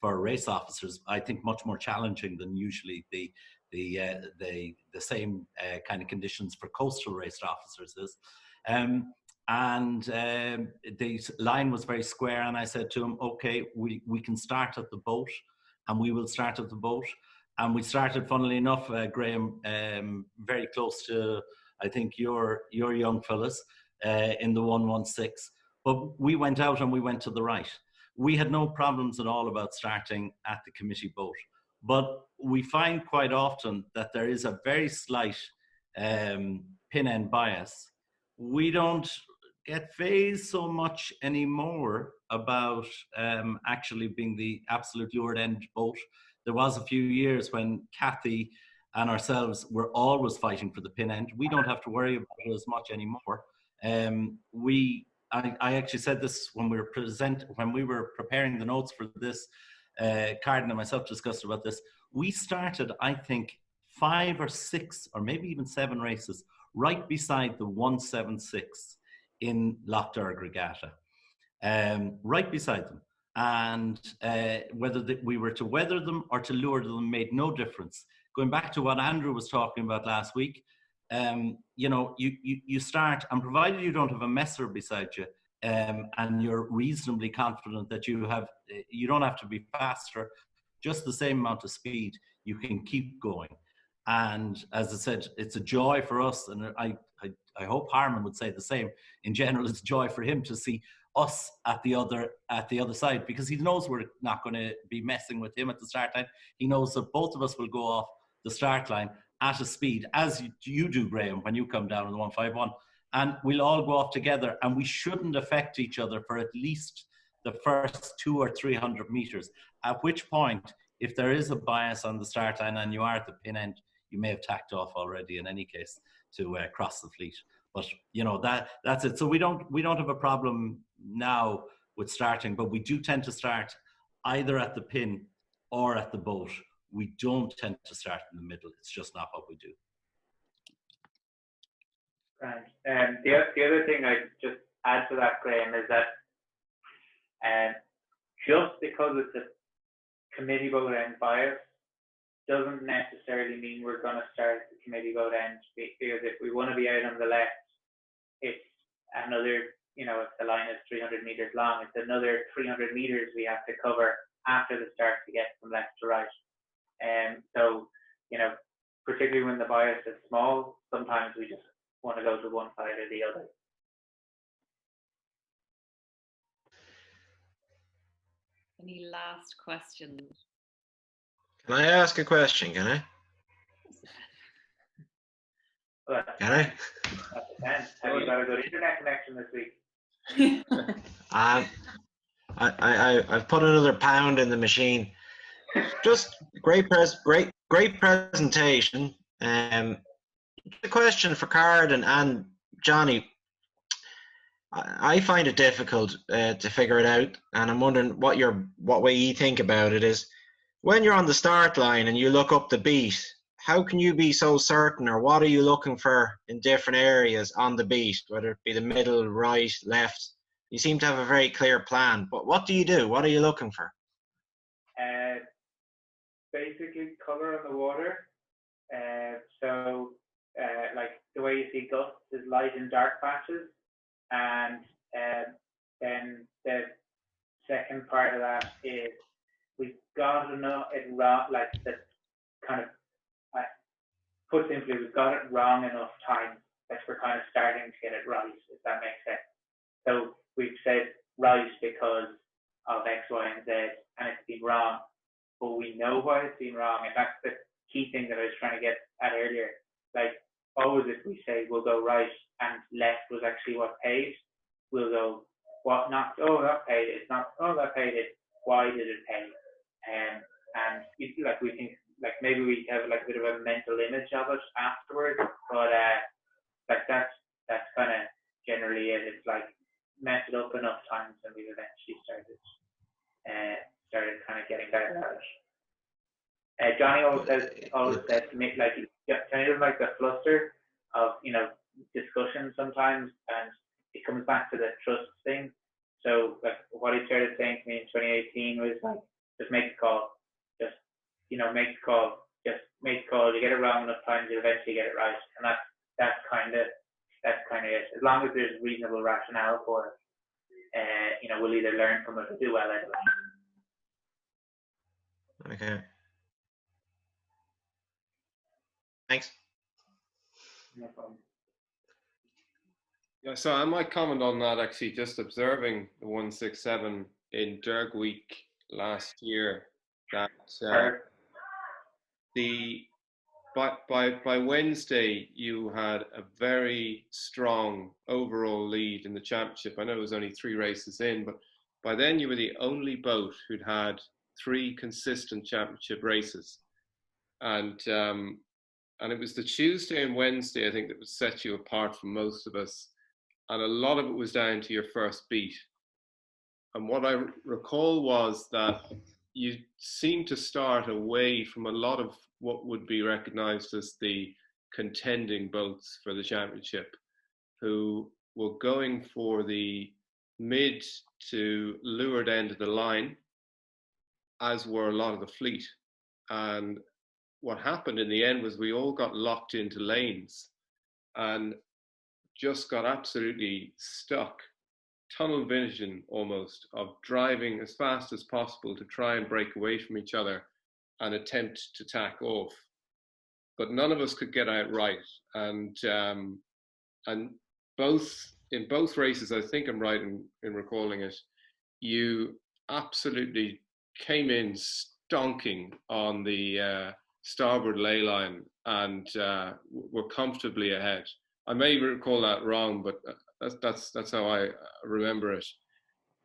race officers. I think much more challenging than usually the same kind of conditions for coastal race officers is. The line was very square, and I said to him, okay, we can start at the boat, and we will start at the boat. And we started, funnily enough, Graham, very close to, I think, your young fellas in the 116. But we went out and we went to the right. We had no problems at all about starting at the committee boat. But we find quite often that there is a very slight pin-end bias. We don't get phased so much anymore about actually being the absolute leeward end boat. There was a few years when Kathy and ourselves were always fighting for the pin end. We don't have to worry about it as much anymore. I actually said this when we were preparing the notes for this. Carden and myself discussed about this. We started, I think, 5 or 6 or maybe even 7 races right beside the 176 in Lough Regatta, right beside them. And whether we were to weather them or to lure them made no difference. Going back to what Andrew was talking about last week, you know, you start, and provided you don't have a messer beside you, and you're reasonably confident that you don't have to be faster, just the same amount of speed, you can keep going. And as I said, it's a joy for us, and I hope Harman would say the same. In general, it's a joy for him to see us at the other side, because he knows we're not going to be messing with him at the start line. He knows that both of us will go off the start line at a speed, as you do, Graham, when you come down on the 151, and we'll all go off together, and we shouldn't affect each other for at least the first 200 or 300 meters, at which point, if there is a bias on the start line and you are at the pin end, you may have tacked off already in any case to cross the fleet. But you know, that's it. So we don't have a problem now with starting, but we do tend to start either at the pin or at the boat. We don't tend to start in the middle. It's just not what we do. Right. The other thing I just add to that, Graham, is that just because it's a committee boat end bias doesn't necessarily mean we're going to start at the committee boat end, because if we want to be out on the left, it's another, you know, if the line is 300 meters long, it's another 300 meters we have to cover after the start to get from left to right. And so, you know, particularly when the bias is small, sometimes we just want to go to one side or the other. Any last questions? Can I ask a question, can I? Well, Can I? that depends. Have you got a good internet connection this week? I've put another pound in the machine. Just great presentation. The question for Carden and Jonny, I find it difficult to figure it out, and I'm wondering what way you think about it is when you're on the start line and you look up the beat. How can you be so certain, or what are you looking for in different areas on the beat, whether it be the middle, right, left? You seem to have a very clear plan, but what do you do? What are you looking for? Basically, color on the water. Like the way you see gusts is light and dark patches, and then the second part of that is we've got to know it wrong, like the kind of, put simply, we've got it wrong enough times that we're kind of starting to get it right, if that makes sense. So we've said right because of X, Y, and Z, and it's been wrong, but we know why it's been wrong, and that's the key thing that I was trying to get at earlier. Like, always if we say we'll go right and left was actually what paid, we'll go, what not, oh, that paid, it's not, oh, that paid it, why did it pay? And like we think, like maybe we have like a bit of a mental image of it afterwards, but like that's kind of generally it. It's like messed it up enough times and we've eventually started kind of getting better at it. Jonny always said to me, like, kind of like the fluster of, you know, discussion sometimes, and it comes back to the trust thing. So like what he started saying to me in 2018 was like, just make a call. Just, you know, make the call. Just make the call. You get it wrong enough times, you eventually get it right. And that's kind of it. As long as there's reasonable rationale for it, you know, we'll either learn from it or do well out of it. Okay. Thanks. No problem. Yeah, so I might comment on that actually, just observing the 167 in Derg Week last year, that by Wednesday you had a very strong overall lead in the championship. I know it was only 3 races in, but by then you were the only boat who'd had 3 consistent championship races, and it was the Tuesday and Wednesday, I think, that would set you apart from most of us, and a lot of it was down to your first beat. And what I recall was that you seemed to start away from a lot of what would be recognized as the contending boats for the championship, who were going for the mid to leeward end of the line, as were a lot of the fleet. And what happened in the end was we all got locked into lanes and just got absolutely stuck, tunnel vision almost, of driving as fast as possible to try and break away from each other and attempt to tack off. But none of us could get out right. And in both races, I think I'm right in recalling it, you absolutely came in stonking on the starboard ley line and were comfortably ahead. I may recall that wrong, but that's how I remember it.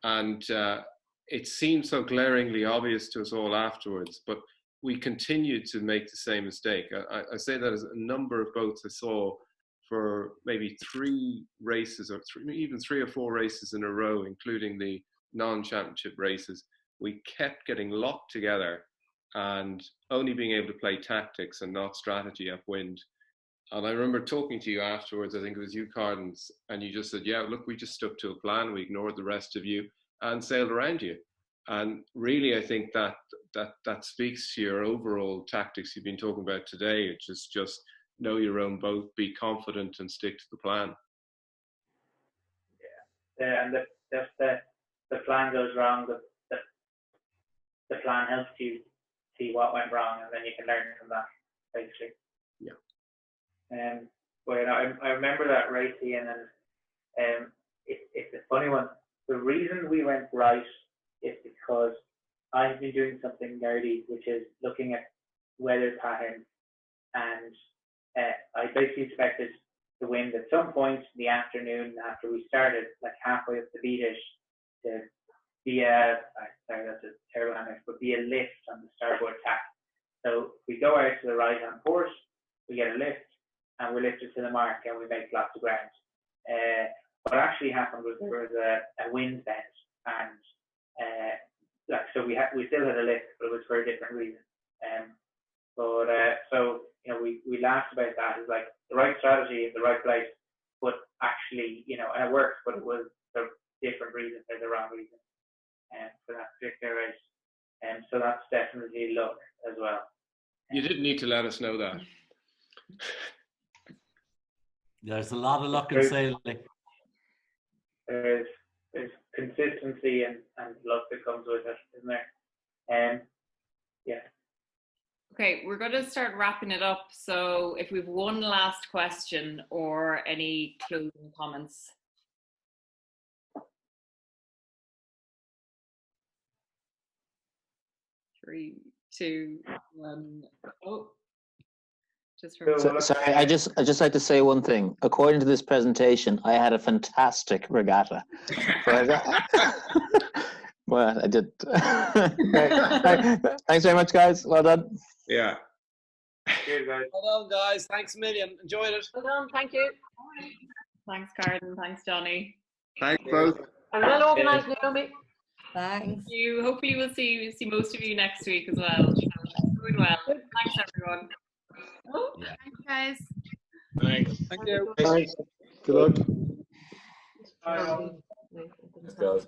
And it seemed so glaringly obvious to us all afterwards, but we continued to make the same mistake. I say that as a number of boats I saw for maybe 3 races, or even 3 or 4 races in a row, including the non-championship races. We kept getting locked together and only being able to play tactics and not strategy upwind. And I remember talking to you afterwards, I think it was you, Carden, and you just said, yeah, look, we just stuck to a plan. We ignored the rest of you and sailed around you. And really, I think that speaks to your overall tactics you've been talking about today, which is just know your own boat, be confident, and stick to the plan. Yeah, and the plan goes wrong, the plan helps you see what went wrong, and then you can learn from that, basically. Yeah. But I remember that race, Ian, and it's a funny one. The reason we went right is because I've been doing something nerdy, which is looking at weather patterns and I basically expected the wind at some point in the afternoon after we started, like halfway up the beatish, to be sorry, that's a terrible annex, but be a lift on the starboard tack. So we go out to the right-hand port, we get a lift, and we're lifted to the mark, and we make lots of ground. What actually happened was there was a wind bend, and so we still had a lift, but it was for a different reason. So we laughed about that. It was like the right strategy in the right place, but actually, and it worked, but it was the different reason for the wrong reason for that particular race. So that's definitely luck as well. You didn't need to let us know that. There's a lot of luck in sailing. There's consistency and luck that comes with it, isn't there? Yeah. Okay, we're going to start wrapping it up. So if we've one last question or any closing comments. 3, 2, 1. Oh, just sorry, I just like to say one thing. According to this presentation, I had a fantastic regatta. Well, I did. Thanks very much, guys. Well done. Yeah. Cheers, guys. Well done, guys. Thanks a million. Enjoyed it. Well done. Thank you. Thanks, Carden. Thanks, Johnny. Thanks, both. And well organised, Naomi. Thank you. Hopefully we'll see most of you next week as well. Doing well. Thanks, everyone. Oh, Yeah. thanks, guys. Thanks. Thank you. Thanks. Good luck. Bye. Let's go.